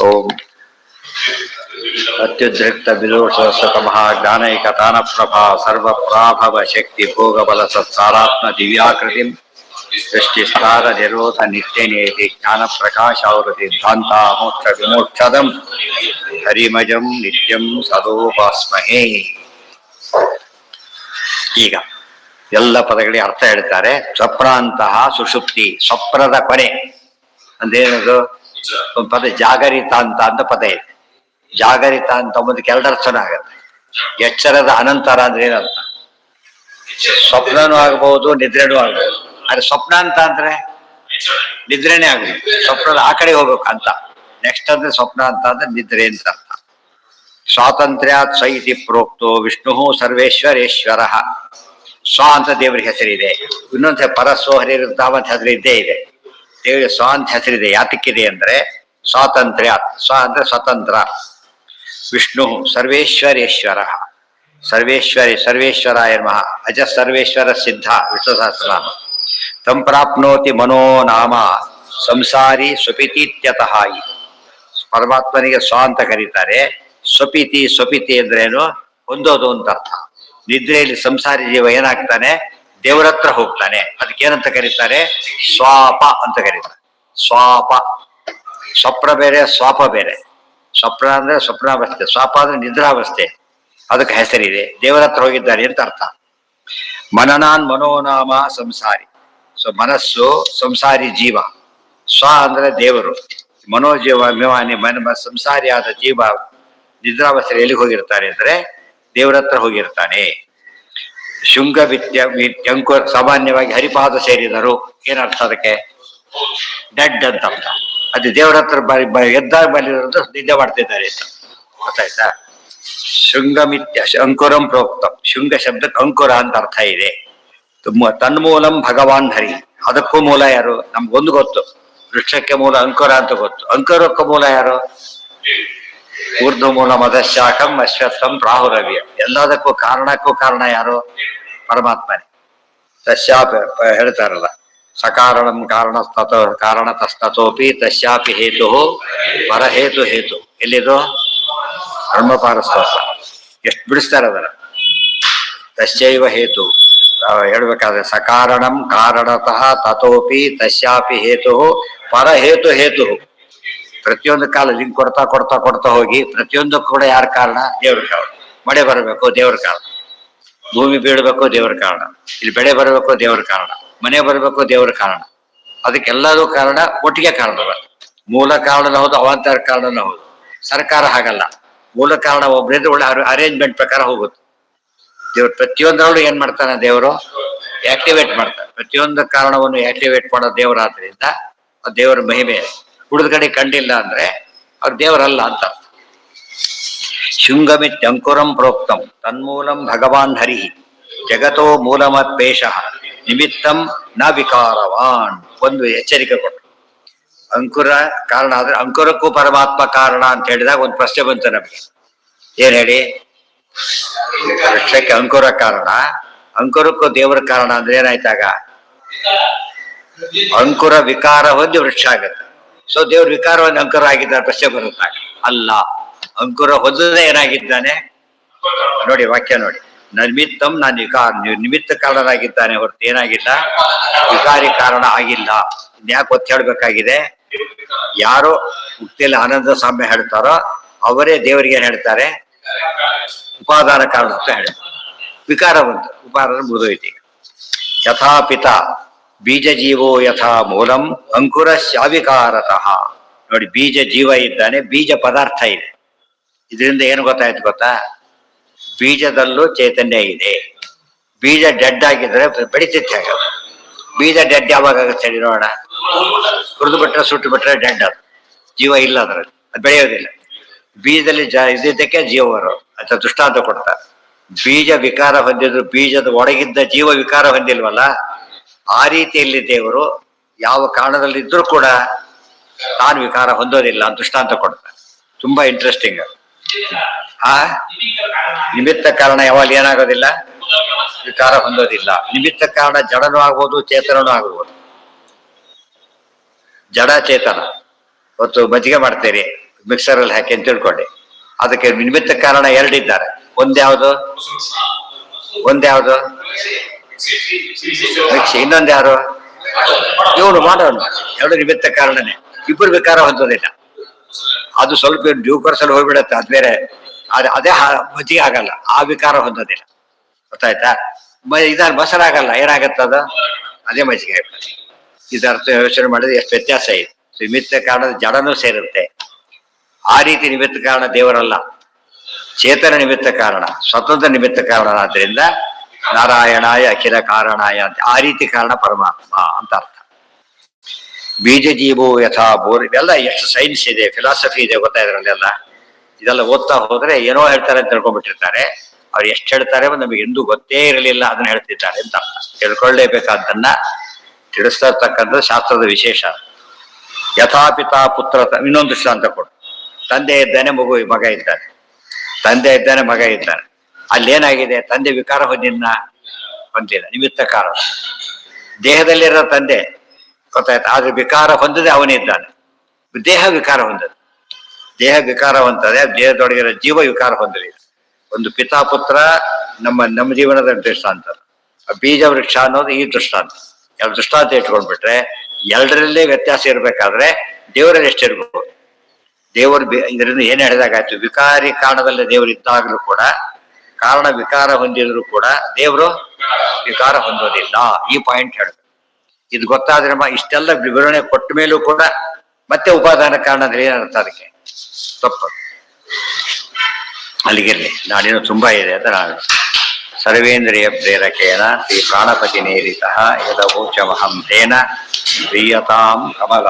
ಓಂ ಅತ್ಯುದ್ರಿಕ್ತ ವಿದೂಷಕ ಮಹಾಜ್ಞಾನೈಕತಾನ ಪ್ರಭಾ ಸರ್ವಪ್ರಾಭವ ಶಕ್ತಿ ಭೋಗಬಲ ಸತ್ಸಾರಾತ್ಮ ದಿವ್ಯಾಕೃತಿ ಸೃಷ್ಟಿಸ್ತಾರ ನಿರೋಧ ನಿತ್ಯನೇತಿ ಜ್ಞಾನ ಪ್ರಕಾಶಾವೃತಿ ಧ್ವಾಂತ ಮೋಕ್ಷ ವಿಮೋಕ್ಷದಂ ಹರಿಮಜಂ ನಿತ್ಯಂ ಸದೋಪಾಸ್ಮಹೇ. ಈಗ ಎಲ್ಲ ಪದಗಳಿಗೆ ಅರ್ಥ ಹೇಳ್ತಾರೆ. ಸ್ವಪ್ನಾಂತಹ ಸುಷುಪ್ತಿ, ಸ್ವಪ್ನದ ಕೊನೆ ಅಂದೇನದು? ಒಂದು ಪದ ಜಾಗರಿತ ಅಂತ ಪದ ಇದೆ. ಜಾಗರಿತ ಅಂತ ಒಂದಕ್ಕೆ ಎರಡು ಅರ್ಥನೂ ಆಗತ್ತೆ. ಎಚ್ಚರದ ಅನಂತರ ಅಂದ್ರೆ ಏನರ್ಥ? ಸ್ವಪ್ನನೂ ಆಗ್ಬಹುದು, ನಿದ್ರೆನೂ ಆಗ್ಬಹುದು. ಆದ್ರೆ ಸ್ವಪ್ನ ಅಂತ ಅಂದ್ರೆ ನಿದ್ರೆನೇ ಆಗ್ಬೇಕು. ಸ್ವಪ್ನದ ಆ ಕಡೆ ಹೋಗ್ಬೇಕು ಅಂತ. ನೆಕ್ಸ್ಟ್ ಅಂದ್ರೆ ಸ್ವಪ್ನ ಅಂತ ಅಂದ್ರೆ ನಿದ್ರೆ ಅಂತ ಅರ್ಥ. ಸ್ವಾತಂತ್ರ್ಯಾತ್ ಸ ಇತಿ ಪ್ರೋಕ್ತೋ ವಿಷ್ಣು ಸರ್ವೇಶ್ವರೇಶ್ವರ. ಸ್ವ ಅಂತ ದೇವರಿಗೆ ಹೆಸರಿದೆ. ಇನ್ನೊಂದು ಪರಸ್ವ ಹರಿರುದ್ಧಾಮ ಅಂತ ಹೆಸರು ಇದ್ದೇ ಇದೆ. ದೇವರಿಗೆ ಸ್ವ ಅಂತ ಹೆಸರಿದೆ. ಯಾತಕ್ಕಿದೆ ಅಂದ್ರೆ ಸ್ವಾತಂತ್ರ್ಯ. ಸ್ವ ಅಂದ್ರೆ ಸ್ವತಂತ್ರ. ವಿಷ್ಣು ಸರ್ವೇಶ್ವರೇಶ್ವರ. ಸರ್ವೇಶ್ವರಾಯ ನಮಃ. ಅಜ ಸರ್ವೇಶ್ವರ ಸಿದ್ಧ ವಿಷ್ಣು ಸಹಸ್ರನಾಮ. ತಂ ಪ್ರಾಪ್ನೋತಿ ಮನೋ ನಾಮ ಸಂಸಾರಿ ಸ್ವಪಿತೀತ್ಯತಃ. ಪರಮಾತ್ಮನಿಗೆ ಸ್ವ ಅಂತ ಕರೀತಾರೆ. ಸ್ವಪಿತಿ ಅಂದ್ರೇನು? ಹೊಂದೋದು ಅಂತ ಅರ್ಥ. ನಿದ್ರೆಯಲ್ಲಿ ಸಂಸಾರಿ ಜೀವ ಏನಾಗ್ತಾನೆ? ದೇವರ ಹತ್ರ ಹೋಗ್ತಾನೆ. ಅದಕ್ಕೇನಂತ ಕರೀತಾರೆ? ಸ್ವಾಪ ಅಂತ ಕರೀತಾರೆ. ಸ್ವಾಪ. ಸ್ವಪ್ನ ಬೇರೆ, ಸ್ವಾಪ ಬೇರೆ. ಸ್ವಪ್ನ ಅಂದ್ರೆ ಸ್ವಪ್ನಾವಸ್ಥೆ, ಸ್ವಾಪ ಅಂದ್ರೆ ನಿದ್ರಾವಸ್ಥೆ. ಅದಕ್ಕೆ ಹೆಸರಿದೆ. ದೇವರ ಹತ್ರ ಹೋಗಿದ್ದಾರೆ ಅಂತ ಅರ್ಥ. ಮನನಾನ್ ಮನೋನಾಮ ಸಂಸಾರಿ. ಮನಸ್ಸು ಸಂಸಾರಿ ಜೀವ. ಸ್ವ ಅಂದ್ರೆ ದೇವರು. ಮನೋಜೀವ ಅಭಿಮಾನಿ ಸಂಸಾರಿಯಾದ ಜೀವ ನಿದ್ರಾವಸ್ಥೆ ಎಲ್ಲಿಗೆ ಹೋಗಿರ್ತಾನೆ ಅಂದ್ರೆ ದೇವರ ಹತ್ರ ಹೋಗಿರ್ತಾನೆ. ಶೃಂಗ ಅಂಕುರ. ಸಾಮಾನ್ಯವಾಗಿ ಹರಿಪಾದ ಸೇರಿದರು ಏನರ್ಥ? ಅದಕ್ಕೆ ಡೆಡ್ ಅಂತ ಅರ್ಥ. ಅದು ದೇವರ ಹತ್ರ ಎದ್ದಾಗ ಬಲಿರೋದು ನಿದ್ದೆ ಮಾಡ್ತಿದ್ದಾರೆ ಅಂತ ಗೊತ್ತಾಯ್ತಾ? ಶೃಂಗಮಿತ್ಯ ಅಂಕುರಂ ಪ್ರೋಕ್ತಂ. ಶೃಂಗ ಶಬ್ದಕ್ಕೆ ಅಂಕುರ ಅಂತ ಅರ್ಥ ಇದೆ. ತನ್ಮೂಲಂ ಭಗವಾನ್ ಹರಿ. ಅದಕ್ಕೂ ಮೂಲ ಯಾರು? ನಮ್ಗೊಂದು ಗೊತ್ತು, ವೃಕ್ಷಕ್ಕೆ ಮೂಲ ಅಂಕುರ ಅಂತ ಗೊತ್ತು. ಅಂಕುರಕ್ಕೂ ಮೂಲ ಯಾರು? ಊರ್ಧ್ವ ಮೂಲ ಮದಶಾಖಂ ಅಶ್ವತ್ಥಂ ರಾಹುರವ್ಯ. ಎಲ್ಲದಕ್ಕೂ ಕಾರಣ ಯಾರು? ಪರಮಾತ್ಮನೇ. ತಸ್ಯಾಪ ಹೇಳ್ತಾರಲ್ಲ, ಸಕಾರಣಂ ಕಾರಣತಸ್ತತೋಪಿ ತಸ್ಯಾಪಿ ಹೇತು ಪರಹೇತು ಹೇತು. ಎಲ್ಲಿದು? ಬ್ರಹ್ಮಪಾರ ಸ್ತೋತ್ರ. ಎಷ್ಟು ಬಿಡಿಸ್ತಾರೆ ಅದರ. ತಸ್ಯೈವ ಹೇತು ಹೇಳ್ಬೇಕಾದ್ರೆ ಸಕಾರಣಂ ಕಾರಣತಃ ತತೋಪಿ ತಸ್ಯಾಪಿ ಹೇತು ಪರಹೇತು. ಪ್ರತಿಯೊಂದು ಕಾಲ ಲಿಂಕ್ ಕೊಡ್ತಾ ಹೋಗಿ ಪ್ರತಿಯೊಂದಕ್ಕೂ ಕೂಡ ಯಾರ ಕಾರಣ? ದೇವ್ರ ಕಾರಣ. ಮಳೆ ಬರಬೇಕು, ದೇವ್ರ ಕಾರಣ. ಭೂಮಿ ಬೀಳಬೇಕು, ದೇವ್ರ ಕಾರಣ. ಇಲ್ಲಿ ಬೆಳೆ ಬರಬೇಕು, ದೇವ್ರ ಕಾರಣ. ಮನೆ ಬರಬೇಕು, ದೇವ್ರ ಕಾರಣ. ಅದಕ್ಕೆಲ್ಲದೂ ಕಾರಣ ಒಟ್ಟಿಗೆ ಕಾರಣವ. ಮೂಲ ಕಾರಣನ ಹೌದು, ಅವಾಂತರ ಕಾರಣನ ಹೌದು. ಸರ್ಕಾರ ಹಾಗಲ್ಲ. ಮೂಲ ಕಾರಣ ಒಬ್ಬರಿಂದ ಒಳ್ಳೆ ಅರೇಂಜ್ಮೆಂಟ್ ಪ್ರಕಾರ ಹೋಗುತ್ತೆ. ದೇವ್ರು ಪ್ರತಿಯೊಂದರಲ್ಲೂ ಏನ್ ಮಾಡ್ತಾನೆ? ದೇವರು ಆಕ್ಟಿವೇಟ್ ಮಾಡ್ತಾನೆ. ಪ್ರತಿಯೊಂದು ಕಾರಣವನ್ನು ಆಕ್ಟಿವೇಟ್ ಮಾಡೋ ದೇವರಾದ್ರಿಂದ ದೇವರ ಮಹಿಮೆ. ಹುಡುಗ ಕಡೆ ಕಂಡಿಲ್ಲ ಅಂದ್ರೆ ಅವ್ರ ದೇವರಲ್ಲ ಅಂತ ಅರ್ಥ. ಶೃಂಗಮಿತ್ಯಂಕುರಂ ಪ್ರೋಕ್ತಂ ತನ್ಮೂಲಂ ಭಗವಾನ್ ಹರಿ ಜಗತೋ ಮೂಲಮತ್ಪೇಶ ನಿಮಿತ್ತಂ ನ ವಿಕಾರವಾನ್. ಒಂದು ಎಚ್ಚರಿಕೆ ಕೊಟ್ಟು. ಅಂಕುರ ಕಾರಣ ಆದ್ರೆ ಅಂಕುರಕ್ಕೂ ಪರಮಾತ್ಮ ಕಾರಣ ಅಂತ ಹೇಳಿದಾಗ ಒಂದು ಪ್ರಶ್ನೆ ಬಂತು ನಮಗೆ. ಏನ್ ಹೇಳಿ? ವೃಕ್ಷಕ್ಕೆ ಅಂಕುರ ಕಾರಣ, ಅಂಕುರಕ್ಕೂ ದೇವರ ಕಾರಣ ಅಂದ್ರೆ ಏನಾಯ್ತಾಗ? ಅಂಕುರ ವಿಕಾರ ಹೊಂದಿ ವೃಕ್ಷ ಆಗುತ್ತೆ. ಸೊ ದೇವ್ರ ವಿಕಾರವಾಗಿ ಅಂಕುರ ಆಗಿದ್ದಾರೆ ಪ್ರಶ್ನೆ ಬರುತ್ತಾಗ. ಅಲ್ಲ, ಅಂಕುರ ಹೊಂದದೇ ಏನಾಗಿದ್ದಾನೆ ನೋಡಿ. ವಾಕ್ಯ ನೋಡಿ. ನಿಮಿತ್ತಂ ನಾನು ನಿಮಿತ್ತ ಕಾರಣನಾಗಿದ್ದಾನೆ ಹೊರತು ಏನಾಗಿಲ್ಲ, ವಿಕಾರಿ ಕಾರಣ ಆಗಿಲ್ಲ. ಯಾಕೆ ಒತ್ತು ಹೇಳ್ಬೇಕಾಗಿದೆ? ಯಾರು ಮುಕ್ತಿಯಲ್ಲಿ ಆನಂದ ಸಾಮ್ಯ ಹೇಳ್ತಾರೋ ಅವರೇ ದೇವರಿಗೆ ಏನ್ ಹೇಳ್ತಾರೆ? ಉಪಾದಾನ ಕಾರಣ ಅಂತ ಹೇಳ್ತಾರೆ. ವಿಕಾರ ಬಂತು, ಉಪಾದಾನ ಮುಗಿದೋಯ್ತು. ಯಥಾ ಪಿತ ಬೀಜ ಜೀವೋ ಯಥಾ ಮೂಲಂ ಅಂಕುರ ಶಾವಿಕಾರತಃ. ನೋಡಿ, ಬೀಜ ಜೀವ ಇದ್ದಾನೆ, ಬೀಜ ಪದಾರ್ಥ ಇದೆ. ಇದರಿಂದ ಏನು ಗೊತ್ತಾಯ್ತು ಗೊತ್ತಾ? ಬೀಜದಲ್ಲೂ ಚೈತನ್ಯ ಇದೆ. ಬೀಜ ಡೆಡ್ ಆಗಿದ್ರೆ ಬೆಳಿತಿತ್ತೆ. ಆಗ ಬೀಜ ಡೆಡ್ ಯಾವಾಗ ಆಗುತ್ತೆ ಹೇಳಿ ನೋಡೋಣ? ಹುರಿದು ಬಿಟ್ರೆ, ಸುಟ್ಟು ಬಿಟ್ರೆ ಡೆಡ್. ಅದು ಜೀವ ಇಲ್ಲ, ಅದರಲ್ಲಿ ಅದು ಬೆಳೆಯೋದಿಲ್ಲ. ಬೀಜದಲ್ಲಿ ಇದ್ದಿದ್ದಕ್ಕೆ ಜೀವ ಬರೋದು ಅಂತ ದೃಷ್ಟಾಂತ ಕೊಡ್ತಾರೆ. ಬೀಜ ವಿಕಾರ ಹೊಂದಿದ್ರು ಬೀಜದ ಒಳಗಿದ್ದ ಜೀವ ವಿಕಾರ ಹೊಂದಿಲ್ವಲ್ಲ, ಆ ರೀತಿಯಲ್ಲಿ ದೇವರು ಯಾವ ಕಾರಣದಲ್ಲಿದ್ರೂ ಕೂಡ ತಾನು ವಿಕಾರ ಹೊಂದೋದಿಲ್ಲ ಅಂತ ದೃಷ್ಟಾಂತ ಕೊಡ್ತಾರೆ. ತುಂಬಾ ಇಂಟ್ರೆಸ್ಟಿಂಗ್. ನಿಮಿತ್ತ ಕಾರಣ ಯಾವಾಗ ಏನಾಗೋದಿಲ್ಲ? ವಿಕಾರ ಹೊಂದೋದಿಲ್ಲ. ನಿಮಿತ್ತ ಕಾರಣ ಜಡನೂ ಆಗ್ಬೋದು, ಚೇತನೂ ಆಗ್ಬೋದು. ಜಡ ಚೇತನ. ಇವತ್ತು ಮಜ್ಜಿಗೆ ಮಾಡ್ತೀರಿ, ಮಿಕ್ಸರಲ್ಲಿ ಹಾಕಿ ಅಂತ ತಿಳ್ಕೊಳ್ಳಿ. ಅದಕ್ಕೆ ನಿಮಿತ್ತ ಕಾರಣ ಎರಡಿದ್ದಾರೆ. ಒಂದ್ಯಾವುದು ಮಿಕ್ಸಿ, ಇನ್ನೊಂದು ಯಾರು ಇವನು ಮಾಡೋನು. ಎರಡು ನಿಮಿತ್ತ ಕಾರಣನೇ, ಇಬ್ಬರು ವಿಕಾರ ಹೊಂದೋದಿಲ್ಲ. ಅದು ಸ್ವಲ್ಪ ಡ್ಯೂಕರ್ಸಲ್ಲಿ ಹೋಗ್ಬಿಡತ್ತೆ, ಅದು ಬೇರೆ. ಅದೇ ಮಜ್ಜಿಗೆ ಆಗಲ್ಲ, ಆ ವಿಕಾರ ಹೊಂದೋದಿಲ್ಲ. ಗೊತ್ತಾಯ್ತಾ? ಮೊಸರಾಗಲ್ಲ, ಏನಾಗತ್ತ ಅದು? ಅದೇ ಮಜ್ಜಿಗೆ ಆಗ್ತದೆ. ಇದರ್ಥ ಯೋಚನೆ ಮಾಡಿದ್ರೆ ಎಷ್ಟು ವ್ಯತ್ಯಾಸ ಇದೆ. ನಿಮಿತ್ತ ಕಾರಣದ ಜಡನೂ ಸೇರುತ್ತೆ. ಆ ರೀತಿ ನಿಮಿತ್ತ ಕಾರಣ ದೇವರಲ್ಲ, ಚೇತನ ನಿಮಿತ್ತ ಕಾರಣ, ಸ್ವತಂತ್ರ ನಿಮಿತ್ತ ಕಾರಣನಾದ್ರಿಂದ ನಾರಾಯಣಾಯ ಅಖಿಲ ಕಾರಣಾಯ ಅಂತ ಆ ರೀತಿ ಕಾರಣ ಪರಮಾತ್ಮ ಅಂತ ಅರ್ಥ. ಬೀಜ ಜೀವೋ ಯಥಾ ಬೋರ್, ಇವೆಲ್ಲ ಎಷ್ಟು ಸೈನ್ಸ್ ಇದೆ, ಫಿಲಾಸಫಿ ಇದೆ ಗೊತ್ತಾ ಇದ್ರಲ್ಲೆಲ್ಲ. ಇದೆಲ್ಲ ಓದ್ತಾ ಹೋದ್ರೆ ಏನೋ ಹೇಳ್ತಾರೆ ಅಂತ ತಿಳ್ಕೊಂಡ್ಬಿಟ್ಟಿರ್ತಾರೆ. ಅವ್ರು ಎಷ್ಟು ಹೇಳ್ತಾರೆ ನಮಗೆ ಎಂದೂ ಗೊತ್ತೇ ಇರಲಿಲ್ಲ, ಅದನ್ನ ಹೇಳ್ತಿದ್ದಾರೆ ಅಂತ ಅರ್ಥ. ತಿಳ್ಕೊಳ್ಳೇಬೇಕಾದ್ದನ್ನ ತಿಳಿಸ್ತಾ ಇರ್ತಕ್ಕಂಥದ್ದು ಶಾಸ್ತ್ರದ ವಿಶೇಷ. ಯಥಾಪಿತಾ ಪುತ್ರ, ಇನ್ನೊಂದು ದೃಷ್ಟಾಂತ ಕೊಡು. ತಂದೆ ಇದ್ದಾನೆ, ಮಗ ಇದ್ದಾನೆ. ತಂದೆ ಇದ್ದಾನೆ, ಮಗ ಇದ್ದಾನೆ. ಅಲ್ಲೇನಾಗಿದೆ? ತಂದೆ ವಿಕಾರ ಹೊಂದಿಲ್ಲ, ನಿಮಿತ್ತ ಕಾರಣ. ದೇಹದಲ್ಲಿರೋ ತಂದೆ ಗೊತ್ತಾಯ್ತು, ಆದ್ರೆ ವಿಕಾರ ಹೊಂದದೆ ಅವನಿದ್ದಾನೆ. ದೇಹ ವಿಕಾರ ಹೊಂದದೆ, ದೇಹ ವಿಕಾರ ಹೊಂದದೆ, ದೇಹದೊಳಗಿರೋ ಜೀವ ವಿಕಾರ ಹೊಂದಲಿಲ್ಲ. ಒಂದು ಪಿತಾ ಪುತ್ರ ನಮ್ಮ ಜೀವನದ ದೃಷ್ಟಾಂತ. ಬೀಜ ವೃಕ್ಷ ಅನ್ನೋದು ಈ ದೃಷ್ಟಾಂತ. ಎರಡು ದೃಷ್ಟಾಂತ ಇಟ್ಕೊಂಡ್ಬಿಟ್ರೆ ಎರಡರಲ್ಲೇ ವ್ಯತ್ಯಾಸ ಇರ್ಬೇಕಾದ್ರೆ ದೇವರಲ್ಲಿ ಎಷ್ಟಿರ್ಬೇಕು? ದೇವರು ಇದರಿಂದ ಏನ್ ಹೇಳಿದಾಗಾಯ್ತು? ವಿಕಾರಿ ಕಾರಣದಲ್ಲಿ ದೇವರು ಇದ್ದಾಗಲೂ ಕೂಡ, ಕಾರಣ ವಿಕಾರ ಹೊಂದಿದ್ರು ಕೂಡ ದೇವರು ವಿಕಾರ ಹೊಂದೋದಿಲ್ಲ. ಈ ಪಾಯಿಂಟ್ ಹೇಳ್ಬೇಕು. ಇದು ಗೊತ್ತಾದ್ರೆ ಇಷ್ಟೆಲ್ಲ ವಿವರಣೆ ಕೊಟ್ಟ ಮೇಲೂ ಕೂಡ ಮತ್ತೆ ಉಪಾದಾನ ಕಾರಣ ಅಂದ್ರೆ ಏನರ್ಥ? ಅದಕ್ಕೆ ತಪ್ಪು. ಅಲ್ಲಿಗಿರ್ಲಿ, ನಾನೇನು ತುಂಬಾ ಇದೆ ಅಂತ ನಾನು. ಸರ್ವೇಂದ್ರಿಯ ಪ್ರೇರಕೇಣ ಶ್ರೀ ಪ್ರಾಣಪತಿ ನೇರಿತಃ ಯದವೋಚಮಹಂ ತೇನ ಪ್ರೀಯತಾಂ ಕಮಲ.